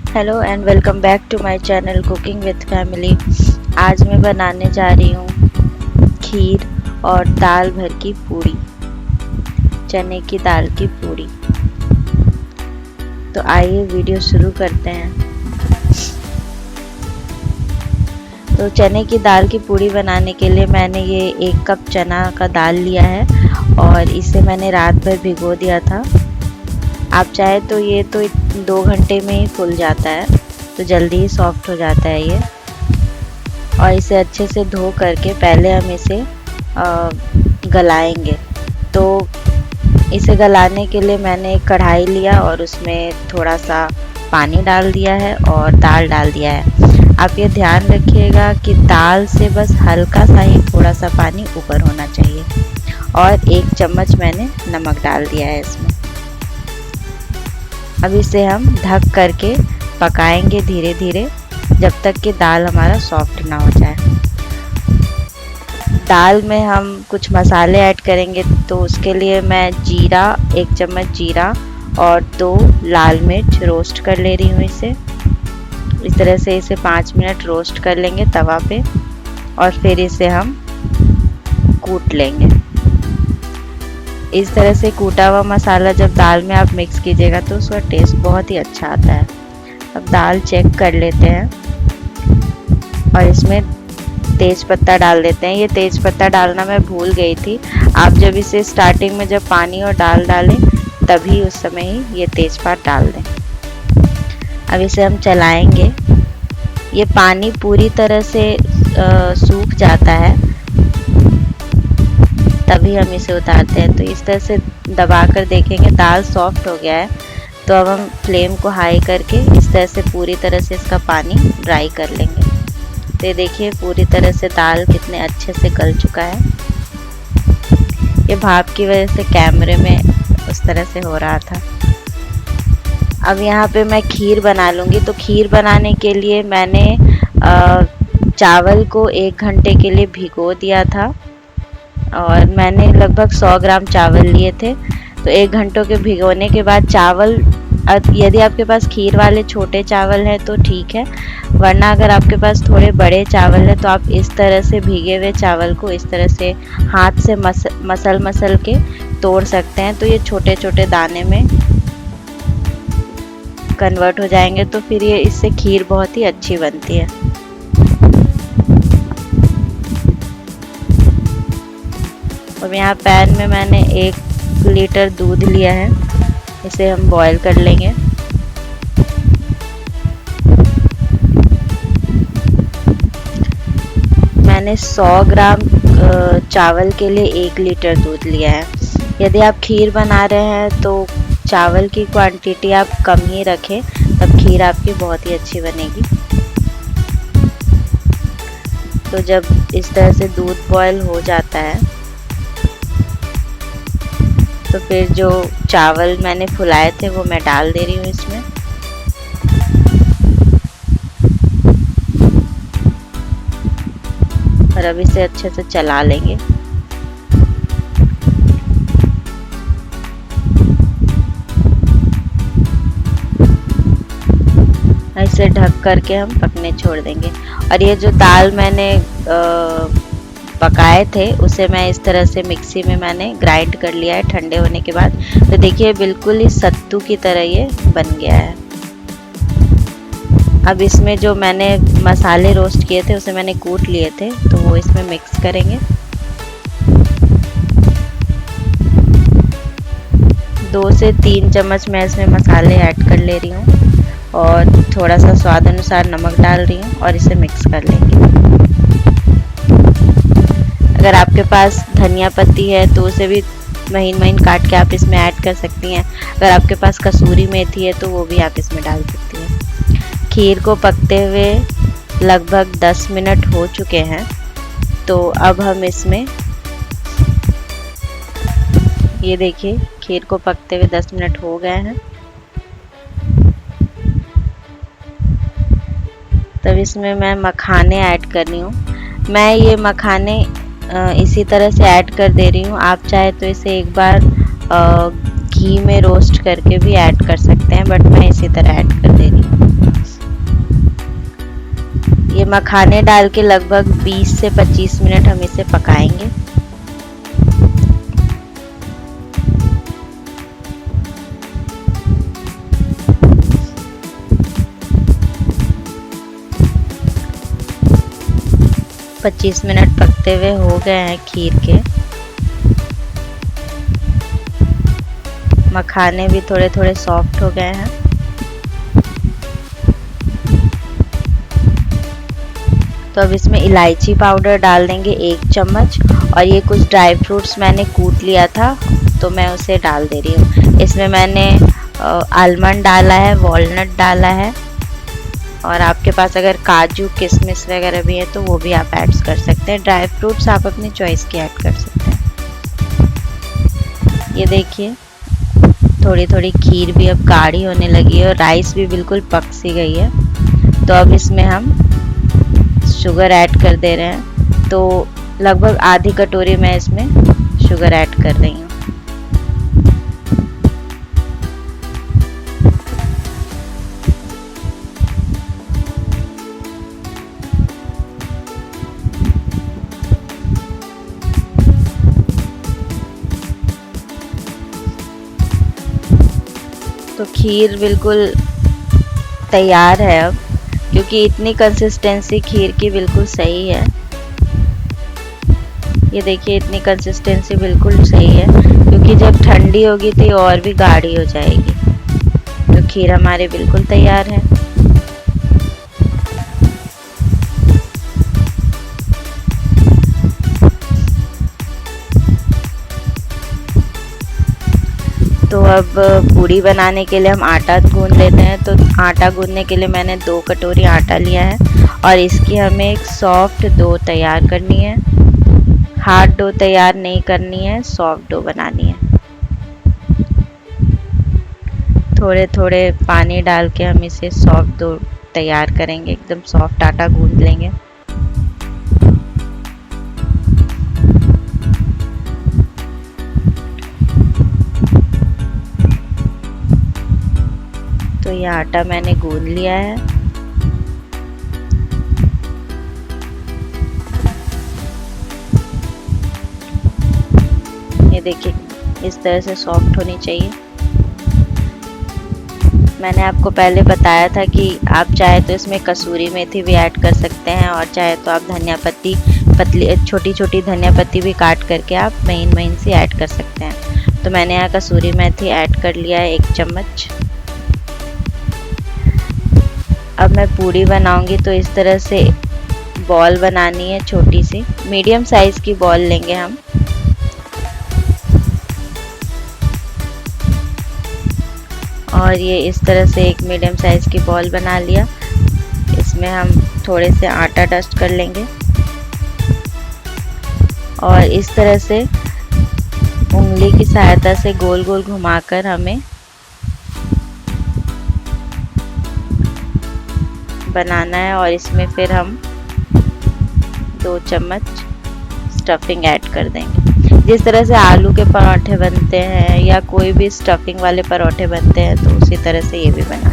Hello and welcome back to my channel cooking with family. आज मैं बनाने जा रही हूँ खीर और दाल भर की पूड़ी, चने की दाल की पूड़ी। तो आइए वीडियो शुरू करते हैं। तो चने की दाल की पूड़ी बनाने के लिए मैंने ये 1 कप चना का दाल लिया है और इसे मैंने रात भर भिगो दिया था। आप चाहे तो ये तो 2 घंटे में ही फूल जाता है, तो जल्दी ही सॉफ्ट हो जाता है ये। और इसे अच्छे से धो करके पहले हम इसे गलाएंगे। तो इसे गलाने के लिए मैंने एक कढ़ाई लिया और उसमें थोड़ा सा पानी डाल दिया है और दाल डाल दिया है। आप ये ध्यान रखिएगा कि दाल से बस हल्का सा ही थोड़ा सा पानी ऊपर होना चाहिए। और 1 चम्मच मैंने नमक डाल दिया है इसमें। अब इसे हम ढक करके पकाएंगे धीरे धीरे जब तक कि दाल हमारा सॉफ्ट ना हो जाए। दाल में हम कुछ मसाले ऐड करेंगे, तो उसके लिए मैं जीरा 1 चम्मच जीरा और 2 लाल मिर्च रोस्ट कर ले रही हूँ। इस तरह से इसे 5 मिनट रोस्ट कर लेंगे तवा पे और फिर इसे हम कूट लेंगे। इस तरह से कूटा हुआ मसाला जब दाल में आप मिक्स कीजिएगा तो उसका टेस्ट बहुत ही अच्छा आता है। अब दाल चेक कर लेते हैं और इसमें तेज पत्ता डाल देते हैं। ये तेज पत्ता डालना मैं भूल गई थी। आप जब इसे स्टार्टिंग में जब पानी और दाल डालें तभी उस समय ही ये तेजपात डाल दें। अब इसे हम चलाएंगे। ये पानी पूरी तरह से सूख जाता है तभी हम इसे उतारते हैं। तो इस तरह से दबा कर देखेंगे दाल सॉफ्ट हो गया है। तो अब हम फ्लेम को हाई करके इस तरह से पूरी तरह से इसका पानी ड्राई कर लेंगे। तो ये देखिए पूरी तरह से दाल कितने अच्छे से गल चुका है। ये भाप की वजह से कैमरे में उस तरह से हो रहा था। अब यहाँ पे मैं खीर बना लूँगी। तो खीर बनाने के लिए मैंने चावल को 1 घंटे के लिए भिगो दिया था और मैंने लगभग 100 ग्राम चावल लिए थे। तो 1 घंटों के भिगोने के बाद चावल, यदि आपके पास खीर वाले छोटे चावल हैं तो ठीक है, वरना अगर आपके पास थोड़े बड़े चावल हैं तो आप इस तरह से भीगे हुए चावल को इस तरह से हाथ से मसल के तोड़ सकते हैं। तो ये छोटे छोटे दाने में कन्वर्ट हो जाएंगे, तो फिर ये इससे खीर बहुत ही अच्छी बनती है। अब यहाँ पैन में मैंने 1 लीटर दूध लिया है, इसे हम बॉईल कर लेंगे। मैंने 100 ग्राम चावल के लिए 1 लीटर दूध लिया है। यदि आप खीर बना रहे हैं तो चावल की क्वांटिटी आप कम ही रखें, तब खीर आपकी बहुत ही अच्छी बनेगी। तो जब इस तरह से दूध बॉईल हो जाता है तो फिर जो चावल मैंने फुलाए थे वो मैं डाल दे रही हूँ इसमें। और अब इसे अच्छे से चला लेंगे। इसे ढक करके हम पकने छोड़ देंगे। और ये जो दाल मैंने पकाए थे उसे मैं इस तरह से मिक्सी में मैंने ग्राइंड कर लिया है ठंडे होने के बाद। तो देखिए बिल्कुल ही सत्तू की तरह ये बन गया है। अब इसमें जो मैंने मसाले रोस्ट किए थे उसे मैंने कूट लिए थे, तो वो इसमें मिक्स करेंगे। 2 से 3 चम्मच मैं इसमें मसाले ऐड कर ले रही हूँ और थोड़ा सा स्वाद अनुसार नमक डाल रही हूँ और इसे मिक्स कर लेंगे। अगर आपके पास धनिया पत्ती है तो उसे भी महीन महीन काट के आप इसमें ऐड कर सकती हैं। अगर आपके पास कसूरी मेथी है तो वो भी आप इसमें डाल सकती हैं। खीर को पकते हुए लगभग 10 मिनट हो चुके हैं। तो अब हम इसमें, ये देखिए खीर को पकते हुए 10 मिनट हो गए हैं। तब इसमें मैं मखाने ऐड कर रही हूँ। मैं ये मखाने इसी तरह से ऐड कर दे रही हूँ। आप चाहे तो इसे एक बार घी में रोस्ट करके भी ऐड कर सकते हैं, बट मैं इसी तरह ऐड कर दे रही हूँ। मखाने डाल के लगभग 20 से 25 मिनट हम इसे पकाएंगे। पच्चीस मिनट पकते हुए हो गए हैं खीर के। मखाने भी थोड़े थोड़े सॉफ्ट हो गए हैं। तो अब इसमें इलायची पाउडर डाल देंगे 1 चम्मच, और ये कुछ ड्राई फ्रूट्स मैंने कूट लिया था तो मैं उसे डाल दे रही हूँ। इसमें मैंने आलमंड डाला है, वॉलनट डाला है, और आपके पास अगर काजू किशमिश वगैरह भी है तो वो भी आप ऐड कर सकते हैं। ड्राई फ्रूट्स आप अपनी चॉइस के ऐड कर सकते हैं। ये देखिए थोड़ी थोड़ी खीर भी अब गाढ़ी होने लगी है और राइस भी बिल्कुल पक सी गई है। तो अब इसमें हम शुगर ऐड कर दे रहे हैं। तो लगभग आधी कटोरी मैं इसमें शुगर ऐड कर रही हूँ। तो खीर बिल्कुल तैयार है अब, क्योंकि इतनी कंसिस्टेंसी खीर की बिल्कुल सही है। ये देखिए इतनी कंसिस्टेंसी बिल्कुल सही है, क्योंकि जब ठंडी होगी तो ये और भी गाढ़ी हो जाएगी। तो खीर हमारी बिल्कुल तैयार है। तो अब पूड़ी बनाने के लिए हम आटा गूंद लेते हैं। तो आटा गूंदने के लिए मैंने 2 कटोरी आटा लिया है, और इसकी हमें एक सॉफ्ट डो तैयार करनी है। हार्ड डो तैयार नहीं करनी है, सॉफ्ट डो बनानी है। थोड़े थोड़े पानी डाल के हम इसे सॉफ्ट डो तैयार करेंगे, एकदम सॉफ्ट आटा गूंद लेंगे। तो ये आटा मैंने गूंद लिया है। ये देखिए इस तरह से सॉफ्ट होनी चाहिए। मैंने आपको पहले बताया था कि आप चाहे तो इसमें कसूरी मेथी भी ऐड कर सकते हैं, और चाहे तो आप धनिया पत्ती पतली छोटी छोटी धनिया पत्ती भी काट करके आप महीन महीन से ऐड कर सकते हैं। तो मैंने यहाँ कसूरी मेथी ऐड कर लिया है 1 चम्मच। अब मैं पूड़ी बनाऊंगी तो इस तरह से बॉल बनानी है, छोटी सी मीडियम साइज की बॉल लेंगे हम। और ये इस तरह से एक मीडियम साइज की बॉल बना लिया। इसमें हम थोड़े से आटा डस्ट कर लेंगे, और इस तरह से उंगली की सहायता से गोल गोल घुमाकर हमें बनाना है। और इसमें फिर हम 2 चम्मच स्टफिंग ऐड कर देंगे। जिस तरह से आलू के पराठे बनते हैं या कोई भी स्टफिंग वाले पराठे बनते हैं, तो उसी तरह से ये भी बनाना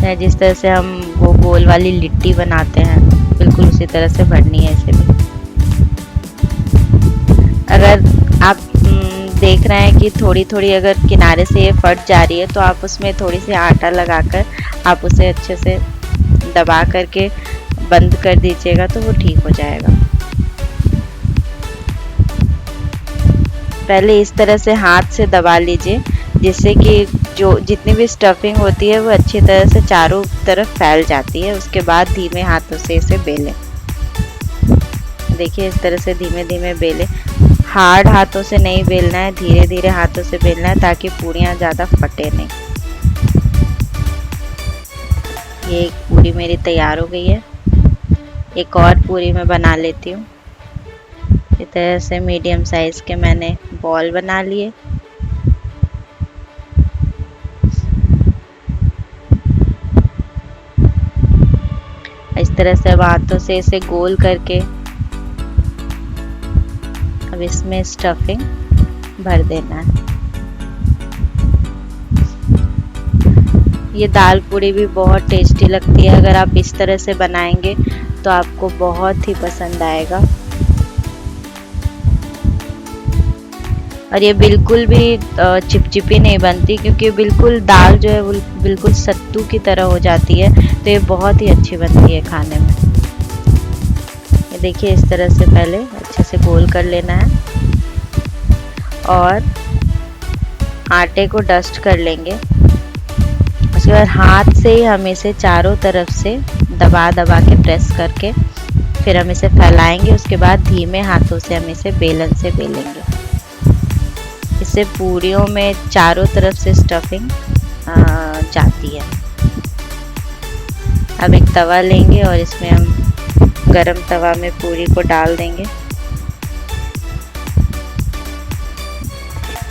है। जिस तरह से हम वो गोल वाली लिट्टी बनाते हैं, बिल्कुल उसी तरह से भरनी है इसे भी। अगर आप देख रहे हैं कि थोड़ी थोड़ी अगर किनारे से ये फट जा रही है, तो आप उसमें थोड़ी सी आटा लगाकर आप उसे अच्छे से दबा करके बंद कर दीजिएगा, तो वो ठीक हो जाएगा। पहले इस तरह से हाथ से दबा लीजिए, जिससे कि जो जितनी भी स्टफिंग होती है वो अच्छी तरह से चारों तरफ फैल जाती है। उसके बाद धीमे हाथों से इसे बेलें। देखिए इस तरह से धीमे धीमे बेलें। हार्ड हाथों से नहीं बेलना है, धीरे धीरे हाथों से बेलना है, ताकि पूड़ियाँ ज़्यादा फटे नहीं। ये एक पूड़ी मेरी तैयार हो गई है। एक और पूरी मैं बना लेती हूँ। इस तरह से मीडियम साइज के मैंने बॉल बना लिए। इस तरह से अब हाथों से इसे गोल करके अब इसमें स्टफिंग भर देना है। ये दाल पूड़ी भी बहुत टेस्टी लगती है। अगर आप इस तरह से बनाएंगे तो आपको बहुत ही पसंद आएगा। और ये बिल्कुल भी चिपचिपी नहीं बनती, क्योंकि बिल्कुल दाल जो है वो बिल्कुल सत्तू की तरह हो जाती है, तो ये बहुत ही अच्छी बनती है खाने में। ये देखिए, इस तरह से पहले अच्छे से गोल कर लेना है और आटे को डस्ट कर लेंगे। उसके बाद हाथ से ही हम इसे चारों तरफ से दबा दबा के प्रेस करके फिर हम इसे फैलाएंगे। उसके बाद धीमे हाथों से हम इसे बेलन से बेलेंगे। इससे पूरियों में चारों तरफ से स्टफिंग जाती है। अब एक तवा लेंगे और इसमें हम गरम तवा में पूरी को डाल देंगे।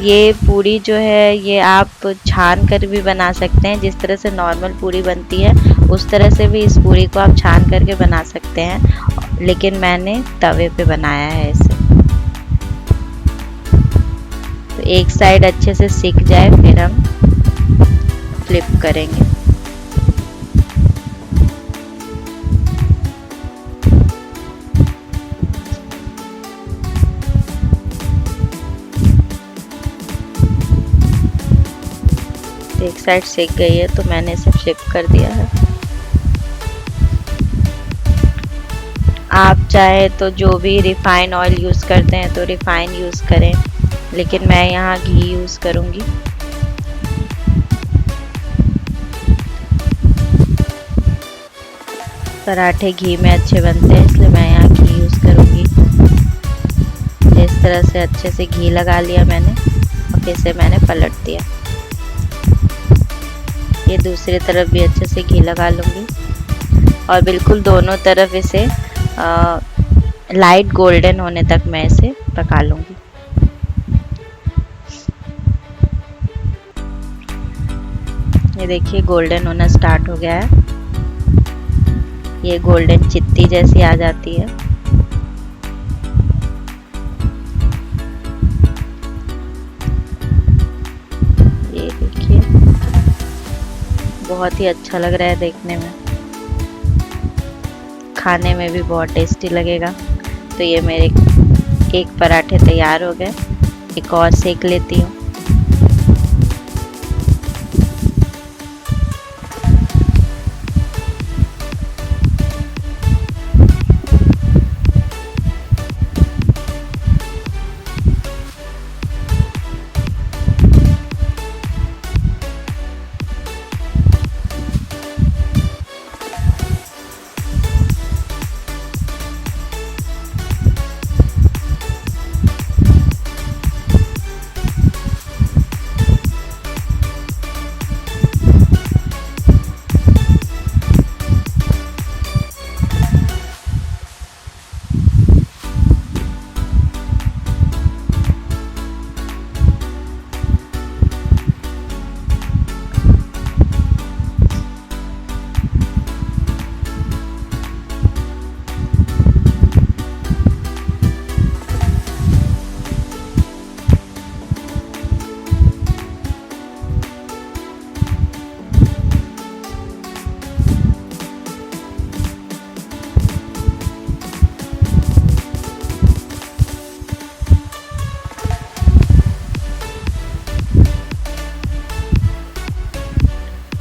ये पूरी जो है ये आप छान कर भी बना सकते हैं। जिस तरह से नॉर्मल पूरी बनती है उस तरह से भी इस पूरी को आप छान करके बना सकते हैं, लेकिन मैंने तवे पे बनाया है इसे। तो एक साइड अच्छे से सिक जाए फिर हम फ्लिप करेंगे। एक साइड सिक गई है तो मैंने इसे फ्लिप कर दिया है। आप चाहे तो जो भी रिफाइन ऑयल यूज़ करते हैं तो रिफाइन यूज़ करें, लेकिन मैं यहाँ घी यूज़ करूँगी। पराठे घी में अच्छे बनते हैं, इसलिए मैं यहाँ घी यूज़ करूँगी। इस तरह से अच्छे से घी लगा लिया मैंने और फिर से मैंने पलट दिया। ये दूसरी तरफ भी अच्छे से घी लगा लूँगी और बिल्कुल दोनों तरफ इसे लाइट गोल्डन होने तक मैं इसे पका लूँगी। ये देखिए गोल्डन होना स्टार्ट हो गया है। ये गोल्डन चित्ती जैसी आ जाती है। ये देखिए बहुत ही अच्छा लग रहा है देखने में, खाने में भी बहुत टेस्टी लगेगा। तो ये मेरे एक पराठे तैयार हो गए। एक और सेक लेती हूँ।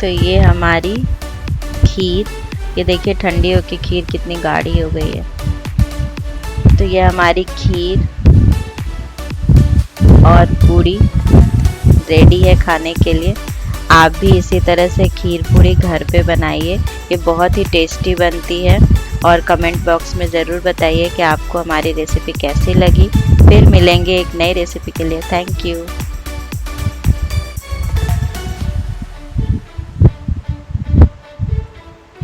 तो ये हमारी खीर, ये देखिए ठंडी होके खीर कितनी गाढ़ी हो गई है। तो ये हमारी खीर और पूरी रेडी है खाने के लिए। आप भी इसी तरह से खीर पूरी घर पे बनाइए, ये बहुत ही टेस्टी बनती है। और कमेंट बॉक्स में ज़रूर बताइए कि आपको हमारी रेसिपी कैसी लगी। फिर मिलेंगे एक नई रेसिपी के लिए। Thank you.